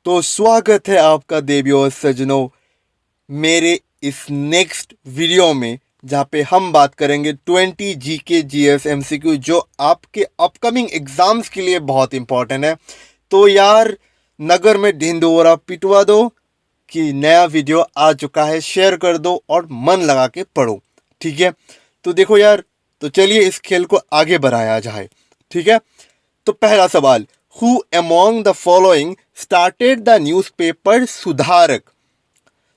तो स्वागत है आपका देवियों और सज्जनों मेरे इस नेक्स्ट वीडियो में, जहाँ पे हम बात करेंगे 20 जीके जीएस एमसीक्यू जो आपके अपकमिंग एग्जाम्स के लिए बहुत इंपॉर्टेंट है। तो यार नगर में ढिंढोरा पिटवा दो कि नया वीडियो आ चुका है, शेयर कर दो और मन लगा के पढ़ो। ठीक है, तो देखो यार, तो चलिए इस खेल को आगे बढ़ाया जाए। ठीक है, तो पहला सवाल, who among the following started the newspaper सुधारक?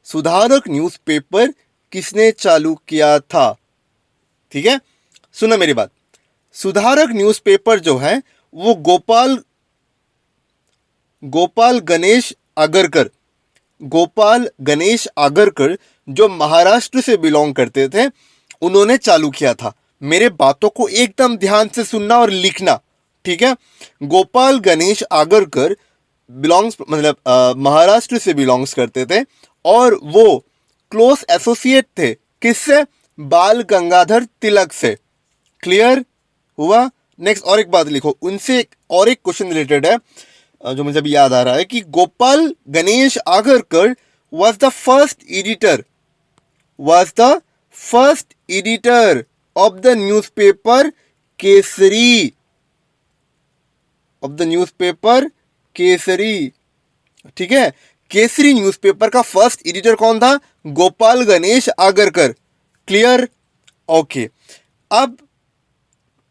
सुधारक न्यूज़पेपर किसने चालू किया था? ठीक है, सुनो मेरी बात। सुधारक न्यूज़पेपर जो है वो गोपाल गणेश आगरकर जो महाराष्ट्र से बिलोंग करते थे, उन्होंने चालू किया था। मेरे बातों को एकदम ध्यान से सुनना और लिखना। ठीक है, गोपाल गणेश आगरकर महाराष्ट्र से बिलोंग्स करते थे और वो क्लोज एसोसिएट थे किससे? बाल गंगाधर तिलक से। क्लियर हुआ? नेक्स्ट और एक बात लिखो, उनसे और एक क्वेश्चन रिलेटेड है जो मुझे अभी याद आ रहा है कि Gopal Ganesh Agarkar was the first editor of the newspaper Kesari. ठीक है, केसरी न्यूज़पेपर का फर्स्ट एडिटर कौन था? गोपाल गणेश आगरकर। क्लियर? ओके, अब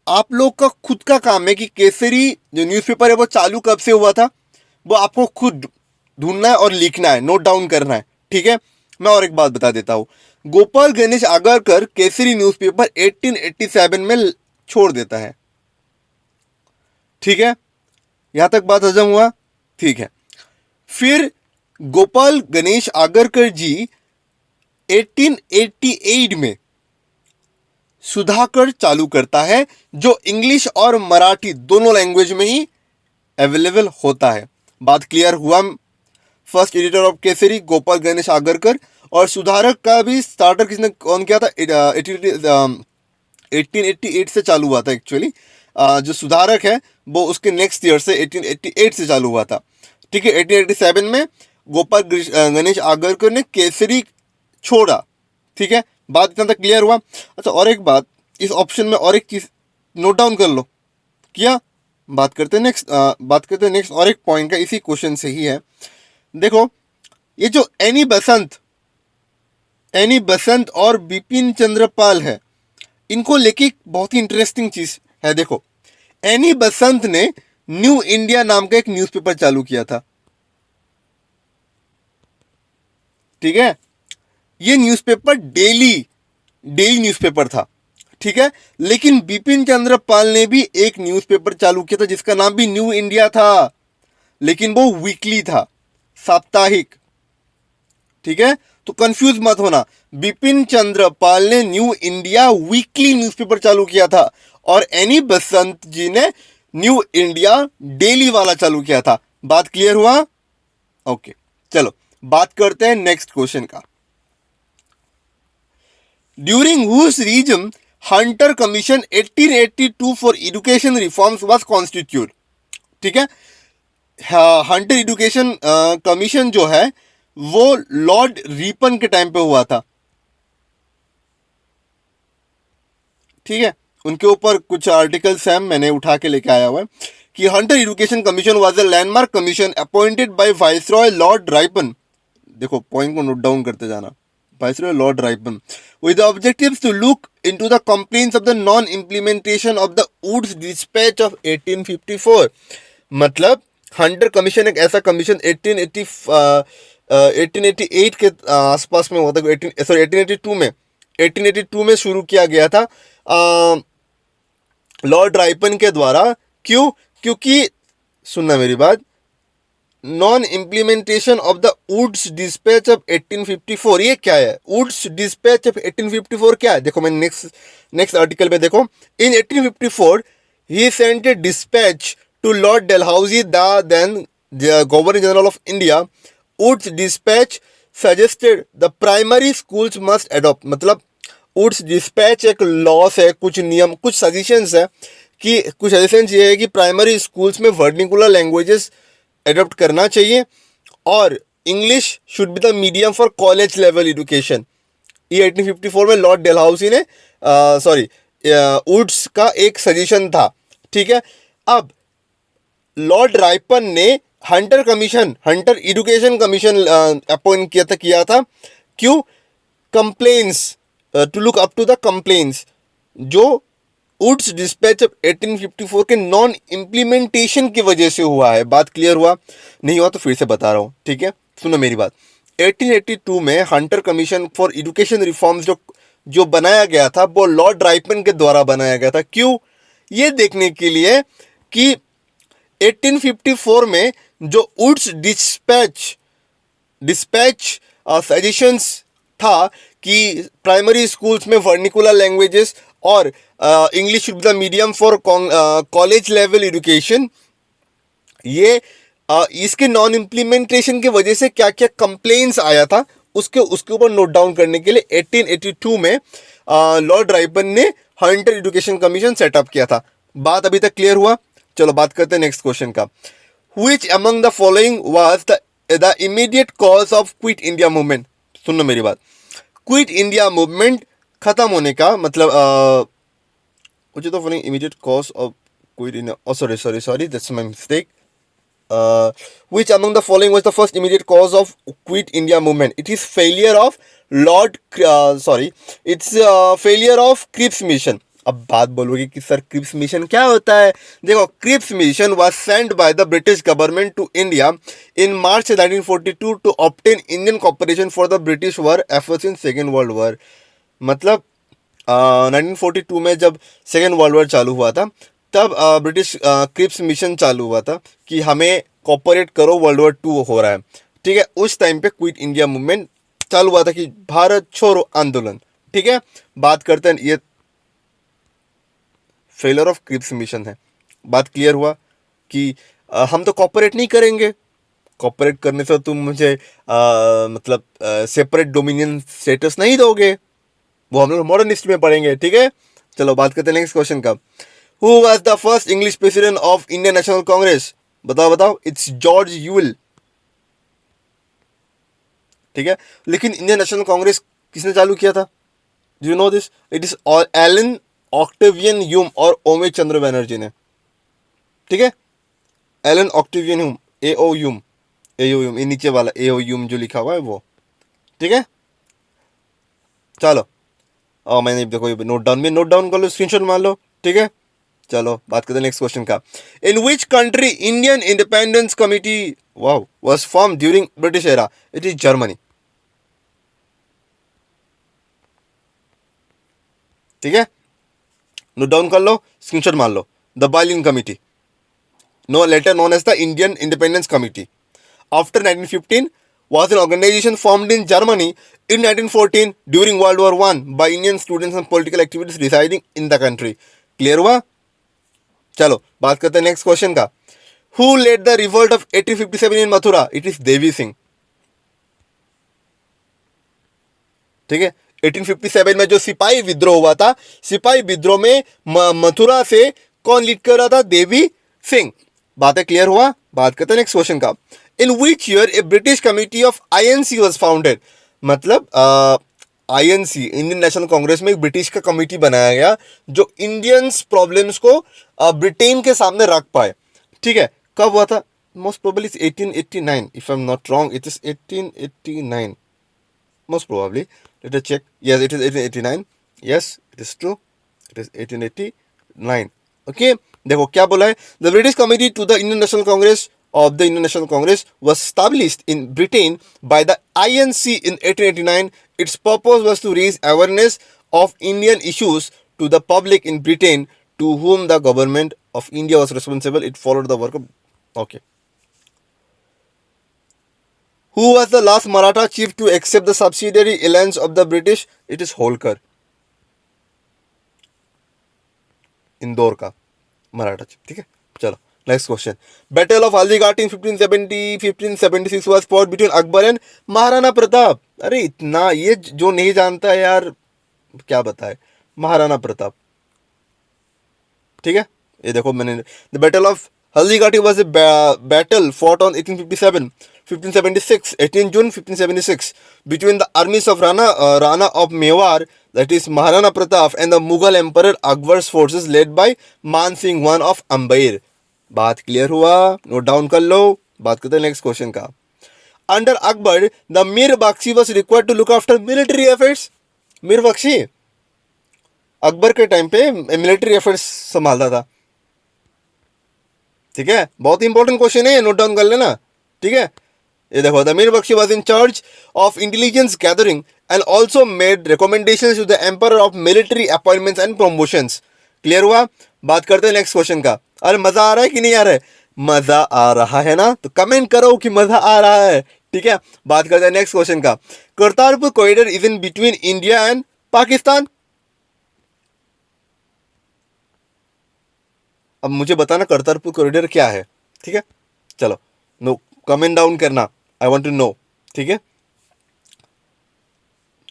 आप लोग का खुद का काम है कि केसरी जो न्यूज़पेपर है वो चालू कब से हुआ था, वो आपको खुद ढूंढना है और लिखना है, नोट डाउन करना है। ठीक है, मैं और एक बात बता देता हूँ। गोपाल गणेश आगरकर केसरी न्यूज़पेपर 1887 में छोड़ देता है। ठीक है, यहां तक बात हजम हुआ? ठीक है, फिर गोपाल गणेश आगरकर जी 1888 में सुधाकर चालू करता है जो इंग्लिश और मराठी दोनों लैंग्वेज में ही अवेलेबल होता है। बात क्लियर हुआ? First editor of Kesari Gopal Ganesh Agarkar, और सुधारक का भी स्टार्टर किसने कौन किया था? 1888 से चालू हुआ था एक्चुअली। जो सुधारक है वो उसके नेक्स्ट ईयर से 1888 से चालू हुआ था। ठीक है, 1887 में गोपाल गणेश आगरकर ने केसरी छोड़ा। ठीक है, बात इतना तक क्लियर हुआ? अच्छा, और एक बात, इस ऑप्शन में और एक चीज नोट डाउन कर लो। क्या बात करते हैं नेक्स्ट और एक पॉइंट का, इसी क्वेश्चन से ही है। देखो, ये जो एनी बसंत और बिपिन चंद्र पाल है, इनको लेके बहुत ही इंटरेस्टिंग चीज है। देखो, एनी बसंत ने न्यू इंडिया नाम का एक न्यूज़पेपर चालू किया था। ठीक है, ये न्यूज़पेपर डेली न्यूज़पेपर था। ठीक है, लेकिन बिपिन चंद्र पाल ने भी एक न्यूज़पेपर चालू किया था जिसका नाम भी न्यू इंडिया था, लेकिन वो वीकली था, साप्ताहिक। ठीक है, तो कंफ्यूज मत होना। बिपिन चंद्र पाल ने न्यू इंडिया वीकली न्यूज़पेपर चालू किया था और एनी बसंत जी ने न्यू इंडिया डेली वाला चालू किया था। बात क्लियर हुआ? ओके, चलो बात करते हैं नेक्स्ट क्वेश्चन का। During whose region Hunter Commission 1882 for education reforms was constitute? ठीक है, हंटर एजुकेशन कमीशन जो है वो लॉर्ड रिपन के टाइम पे हुआ था। ठीक है, उनके ऊपर कुछ आर्टिकल्स हैं, मैंने उठा के लेके आया हुआ है कि Hunter education commission was a landmark commission appointed by viceroy Lord ripen. देखो, पॉइंट को नोट डाउन करते जाना। Viceroy Lord ripen with the objectives to look into the complaints of the non-implementation of the Woods Dispatch of 1854। मतलब Hunter commission एक ऐसा commission 1888 के आसपास में हुआ था, 1882 में शुरू किया गया था लॉर्ड राइपन के द्वारा। क्यों? क्योंकि सुनना मेरी बात, non implementation of the Woods dispatch of 1854, ये क्या है? वुड्स डिस्पैच ऑफ 1854 क्या है? देखो, मैं नेक्स्ट आर्टिकल में देखो, in 1854 he sent a dispatch to Lord Dalhousie the then governor general of India. Wood's dispatch suggested the primary schools must adopt. मतलब वुड्स डिस्पैच एक लॉस है, कुछ नियम, कुछ सजेशंस है कि कुछ सजेशंस ये है कि प्राइमरी स्कूल्स में वर्निकुलर लैंग्वेजेस एडॉप्ट करना चाहिए और English should be the medium for college level education. ये 1854 में लॉर्ड डेलहाउसी ने सॉरी वुड्स का एक सजेशन था। ठीक है, अब लॉर्ड रायपन ने हंटर एजुकेशन कमीशन अपॉइंट किया था। क्यों? Complaints, to look up to the complaints जो वुड्स डिस्पैच ऑफ 1854 के नॉन इम्प्लीमेंटेशन की वजह से हुआ है। बात क्लियर हुआ? नहीं हुआ तो फिर से बता रहा हूँ, ठीक है, सुनो मेरी बात। 1882 में Hunter commission for education reforms जो बनाया गया था वो लॉर्ड रायपन के द्वारा बनाया गया था। क्यों? ये देखने के लिए कि 1854 में जो वुड्स डिस्पैच सजेशंस था कि प्राइमरी स्कूल्स में वर्निकुलर लैंग्वेजेस और English should be the medium for college level education, ये इसके नॉन इम्प्लीमेंटेशन की वजह से क्या क्या कंप्लेंट्स आया था उसके ऊपर नोट डाउन करने के लिए 1882 में लॉर्ड रायपन ने हंटर एजुकेशन कमीशन सेटअप किया था। बात अभी तक क्लियर हुआ? चलो बात करते हैं नेक्स्ट क्वेश्चन का। Which among the following was the immediate cause of quit India movement? सुनो मेरी बात। क्विट इंडिया मूवमेंट खत्म होने का मतलब which is the following immediate cause of quit India? Oh, sorry, that's my mistake. Which among the following was the first immediate cause of quit India movement? It is failure of failure of Cripps mission. अब बात बोलोगे कि sir Cripps mission क्या होता है? देखो, Cripps mission was sent by the British government to India in March 1942 to obtain Indian cooperation for the British war efforts in second world war. मतलब 1942 में जब सेकेंड वर्ल्ड वॉर चालू हुआ था तब ब्रिटिश क्रिप्स मिशन चालू हुआ था कि हमें कॉपरेट करो, वर्ल्ड वॉर 2 हो रहा है। ठीक है, उस टाइम पे क्विट इंडिया मूवमेंट चालू हुआ था कि भारत छोड़ो आंदोलन। ठीक है, बात करते हैं, ये फेलर ऑफ क्रिप्स मिशन है। बात क्लियर हुआ कि हम तो कॉपरेट नहीं करेंगे, कॉपरेट करने से तुम मुझे मतलब सेपरेट डोमिनियन स्टेटस नहीं दोगे, वो हम लोग मॉडर्न हिस्ट्री में पढ़ेंगे। ठीक है, चलो बात करते हैं नेक्स्ट क्वेश्चन का। Who was the first English president of Indian National Congress? बताओ। It's George Yule. ठीक है, लेकिन इंडियन नेशनल कांग्रेस किसने चालू किया था? Do you know this? It is Allan Octavian Hume और ओमे चंद्र बनर्जी ने। ठीक है, Allan Octavian Hume, AO Hume, ये नीचे वाला एओ ह्यूम जो लिखा हुआ है वो। ठीक है, चलो मैंने देखो नोट डाउन कर लो, स्क्रीनशॉट मान लो। ठीक है, चलो बात करते हैं नेक्स्ट क्वेश्चन का। In which country Indian independence committee was form during British era? It is Germany. ठीक है, नोट डाउन कर लो, स्क्रीनशॉट मान लो। The Berlin committee, no later known as the Indian independence committee, after 1915 was an organization formed in Germany in 1914 during World War I by Indian students and political activities residing in the country. Clear हुआ? चलो बात करते हैं next question का। Who led the revolt of 1857 in Mathura? It is Devi Singh. ठीक है, 1857 में जो सिपाही विद्रोह हुआ था, सिपाही विद्रोह में मथुरा से कौन लीड कर रहा था? देवी सिंह। बातें क्लियर हुआ? बात करते हैं नेक्स्ट क्वेश्चन का। In which year a British committee of INC was founded? मतलब आईएनसी, इंडियन नेशनल कांग्रेस में एक ब्रिटिश का कमिटी बनाया गया जो इंडियंस प्रॉब्लम्स को ब्रिटेन के सामने रख पाए। ठीक है, कब हुआ था? Most probably 1889, if I am not wrong, it is 1889 most probably. Let us check. Yes, it is 1889. Yes, it is true. It is 1889. Okay. देखो क्या बोला है? The British Committee to the Indian National Congress of the Indian National Congress was established in Britain by the INC in 1889. Its purpose was to raise awareness of Indian issues to the public in Britain, to whom the government of India was responsible. It followed the work of. Okay. Who was the last Maratha chief to accept the subsidiary alliance of the British? It is Holkar. Indore का Maratha chief. ठीक है, चलो next question. Battle of Haldighati in 1576 was fought between Akbar and Maharana Pratap. अरे इतना ये जो नहीं जानता है यार, क्या बताए? महाराणा प्रताप। ठीक है, ये देखो मैंने the battle of Haldigati was a battle fought on 1857, 1576, 18 June 1576 between the armies of Rana of Mewar, that is Maharana Pratap, and the Mughal Emperor Akbar's forces led by Man Singh I of Amber. बात clear हुआ? Note down कर लो. बात करते हैं next question का. Under Akbar the Mir Bakhshi was required to look after military affairs. Mir Bakhshi Akbar के time पे मिलिट्री अफेयर्स संभालता था. ठीक है, बहुत इंपॉर्टेंट क्वेश्चन है, नोट डाउन कर लेना. ठीक है, ये देखो, the Mir Bakhshi was in charge of intelligence gathering and also made recommendations to the emperor of military appointments and promotions. Clear हुआ? बात करते हैं नेक्स्ट क्वेश्चन का. अरे मजा आ रहा है कि नहीं आ रहा है? मजा आ रहा है ना, तो कमेंट करो कि मजा आ रहा है. ठीक है, बात करते हैं नेक्स्ट क्वेश्चन का. Kartarpur corridor is in between India and Pakistan. अब मुझे बताना करतारपुर कॉरिडोर क्या है. ठीक है, चलो नो कमेंट डाउन करना, आई वांट टू नो. ठीक है,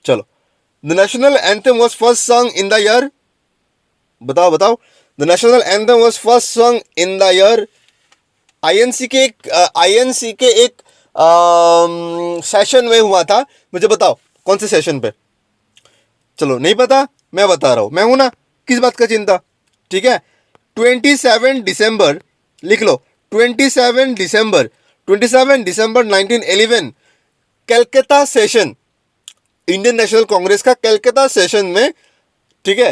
चलो. The national anthem was first song in the year. बताओ बताओ. The national anthem was first song in the year. INC के एक सेशन में हुआ था. मुझे बताओ कौन से सेशन पे. चलो नहीं पता, मैं बता रहा हूं, मैं हूं ना, किस बात का चिंता. ठीक है, 27 दिसंबर लिख लो. 27 दिसंबर 1911 कलकत्ता सेशन, इंडियन नेशनल कांग्रेस का कलकत्ता सेशन में. ठीक है,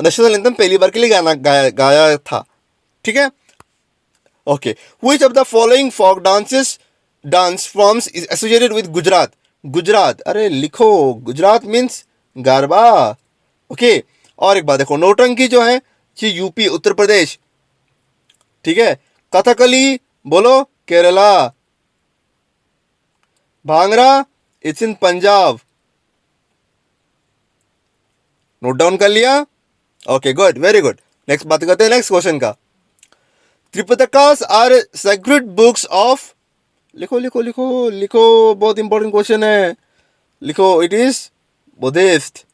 नेशनल एंथम पहली बार के लिए गाया था. ठीक है, okay. Which of the following folk dance forms is associated with Gujarat. Gujarat, अरे लिखो, गुजरात मीन्स गरबा. ओके, और एक बात देखो, नौटंकी जो है ये यूपी उत्तर प्रदेश. ठीक है, कथकली बोलो Kerala. Bhangra it's in Punjab. Note down कर लिया? Okay, good, very good. Next बात करते हैं नेक्स्ट क्वेश्चन का. त्रिपिटकास आर सेक्रेड बुक्स ऑफ. लिखो लिखो लिखो लिखो, बहुत इंपॉर्टेंट क्वेश्चन है. लिखो, इट इज बुद्धिस्ट.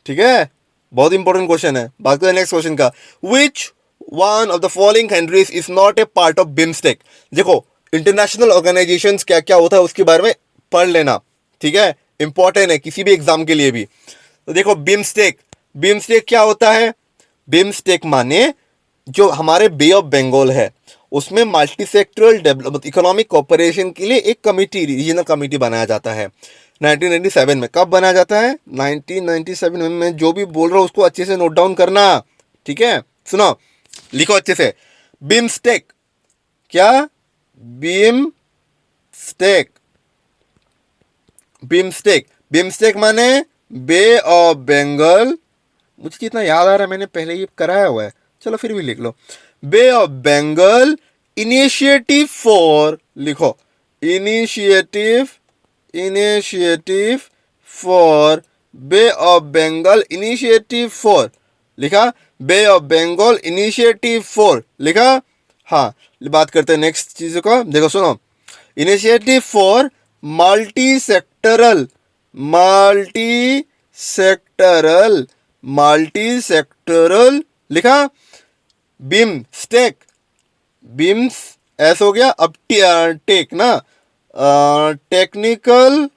ठीक है, बहुत इंपॉर्टेंट क्वेश्चन है. बात करते हैं नेक्स्ट क्वेश्चन का. Which one of the following countries is not a part of BIMSTEC. देखो, इंटरनेशनल ऑर्गेनाइजेशंस क्या क्या होता है उसके बारे में पढ़ लेना. ठीक है, इंपॉर्टेंट है किसी भी एग्जाम के लिए भी. तो देखो, बिम्स्टेक, बिम्स्टेक क्या होता है? बिम्स्टेक माने जो हमारे बे ऑफ बंगाल है उसमें multi sectoral development economic cooperation के लिए एक कमिटी, रीजनल कमिटी बनाया जाता है 1997 में. कब बनाया जाता है? 1997 में. मैं जो भी बोल रहा हूँ उसको अच्छे से नोट डाउन करना. ठीक है, सुनो, लिखो अच्छे से. बिम्स्टेक क्या? बिम्स्टेक. बिम्स्टेक, बिम्स्टेक माने बे ऑफ बंगाल. मुझे जितना याद आ रहा है मैंने पहले ये कराया हुआ है, चलो फिर भी लिख लो. Bay of Bengal initiative for, लिखो, initiative for bay of Bengal initiative for. लिखा? Bay of Bengal initiative for. लिखा? हाँ. बात करते हैं नेक्स्ट चीज को. देखो सुनो, इनिशिएटिव फॉर मल्टी सेक्टरल लिखा? बिम्स्टेक. बिम्स एस हो गया. अब टेक ना, टेक्निकल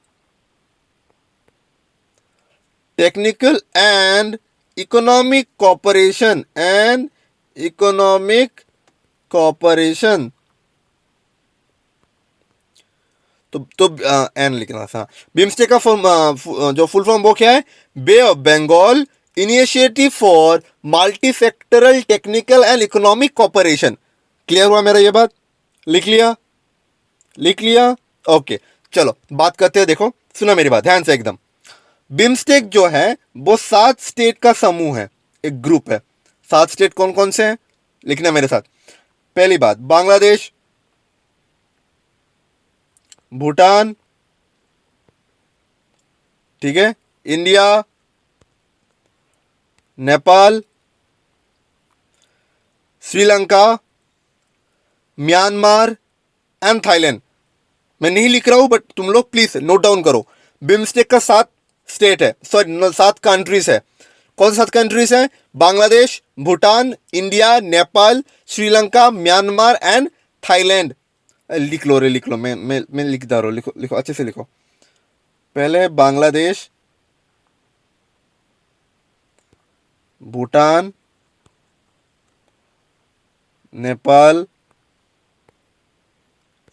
एंड इकोनॉमिक कॉपरेशन. तो एन लिखना था. बिम्स्टेक का जो फुल फॉर्म वो क्या है? Bay of Bengal initiative for multi sectoral technical and economic cooperation. Clear हुआ मेरा ये बात? लिख लिया? ओके, चलो बात करते हैं. देखो सुना मेरी बात ध्यान से एकदम. बिम्स्टेक जो है वो 7 स्टेट का समूह है, एक ग्रुप है. 7 स्टेट कौन कौन से हैं? लिखना मेरे साथ. पहली बात, बांग्लादेश, भूटान, ठीक है, India, Nepal, Sri Lanka, Myanmar and Thailand. मैं नहीं लिख रहा हूं बट तुम लोग प्लीज नोट डाउन करो. बिम्स्टेक का 7 स्टेट है, सॉरी 7 कंट्रीज है. कौन से 7 कंट्रीज हैं? Bangladesh, Bhutan, India, Nepal, Sri Lanka, Myanmar and Thailand. लिख लो रे, लिख लो, मैं लिखता रहो, लिखो लिखो, अच्छे से लिखो। पहले Bangladesh, Bhutan, Nepal,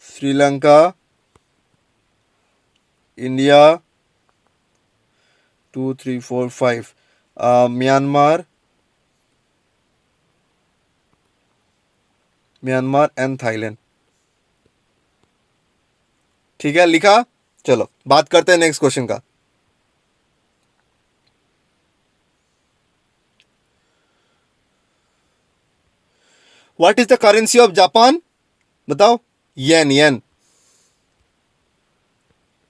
Sri Lanka, India, 2 3 4 5, Myanmar and Thailand. ठीक है, लिखा। चलो बात करते हैं नेक्स्ट क्वेश्चन का। What is the currency of Japan? बताओ। येन, येन।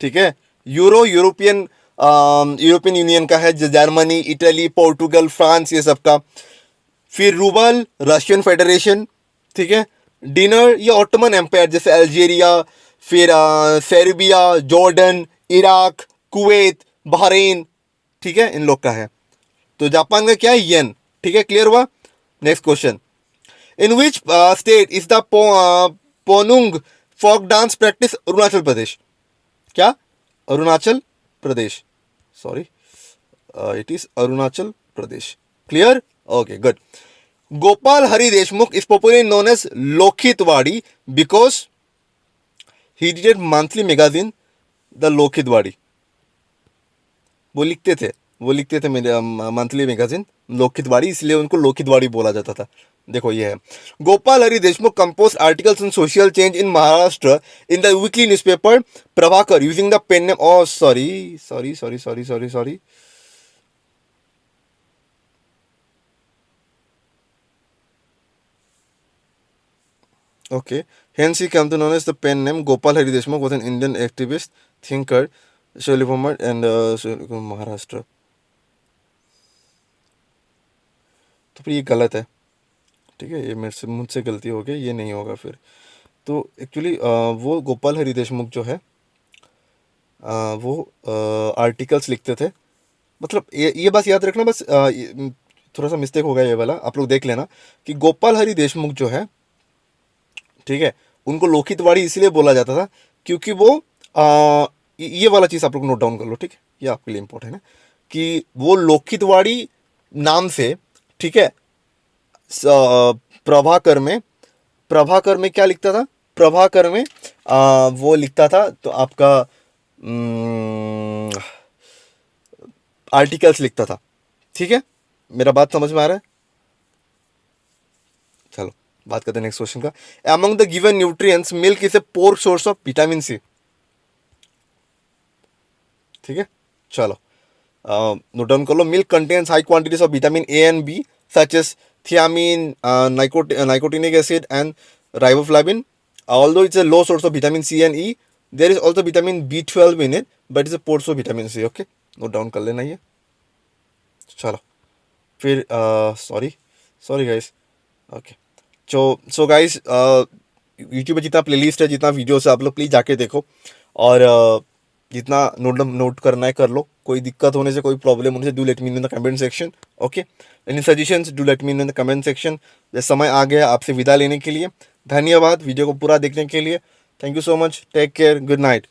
ठीक है। यूरो यूरोपियन यूनियन का है, जर्मनी, इटली, पोर्टुगल, फ्रांस, ये सब का। फिर रूबल, रशियन फेडरेशन। ठीक है। डिनर, ये ऑटोमन एम्पायर, जैसे अल्जीरिया, फिर Serbia, Jordan, Iraq, Kuwait, Bahrain. ठीक है, इन लोग का है। तो जापान का क्या है? येन। ठीक है, क्लियर हुआ। Next question. In which state is the Ponung folk dance practice? Arunachal Pradesh. क्या? Arunachal Pradesh, sorry, it is Arunachal Pradesh. Clear? Okay, good. Gopal Hari Deshmukh is popularly known as Lokhitwadi because he did monthly magazine the Lokhitwadi. वो लिखते थे मेरे मंथली मैगजीन लोखितवाड़ी, इसलिए उनको लोखितवाड़ी बोला जाता था। देखो ये है। Gopal Hari Deshmukh compose articles on social change in Maharashtra in the weekly newspaper Prabhakar using the pen name, oh sorry, okay, hence he came to known as the pen name. Gopal Hari Deshmukh was an Indian activist, thinker, social reformer and Maharashtra. तो फिर ये गलत है। ठीक है, ये मुझसे गलती हो गई, ये नहीं होगा फिर। तो एक्चुअली वो गोपाल हरि देशमुख जो है वो आर्टिकल्स लिखते थे। मतलब ये बस याद रखना, बस थोड़ा सा मिस्टेक हो गया ये वाला, आप लोग देख लेना कि गोपाल हरि देशमुख जो है, ठीक है, उनको लोखितवाड़ी इसलिए बोला जाता था क्योंकि वो ये वाला चीज़ आप लोग नोट डाउन कर लो। ठीक है, ये आपके लिए इंपॉर्टेंट है कि वो लोखितवाड़ी नाम से, ठीक है, प्रभाकर में क्या लिखता था? प्रभाकर में वो लिखता था तो आपका आर्टिकल्स लिखता था। ठीक है, मेरा बात समझ में आ रहा है? चलो बात करते हैं नेक्स्ट क्वेश्चन का। Among the given nutrients milk is a poor source of vitamin C. ठीक है, चलो नोट डाउन कर लो। Milk contains high quantities of vitamin A and B such as thiamine, nicotinic acid and riboflavin. Although it's a low source of vitamin C and E, there is also vitamin B12 in it, but it's a source of vitamin C. Okay, note down कर लेना ये। चलो फिर sorry guys. Okay, so guys, YouTube पे जितना playlist है, जितना videos है, आप लोग प्लीज़ जाके देखो और जितना नोट करना है कर लो। कोई दिक्कत होने से, कोई प्रॉब्लम होने से, do let me in the comment section. Okay, any suggestions do let me in the comment section. जैसे समय आ गया आपसे विदा लेने के लिए। धन्यवाद वीडियो को पूरा देखने के लिए। Thank you so much, take care, good night.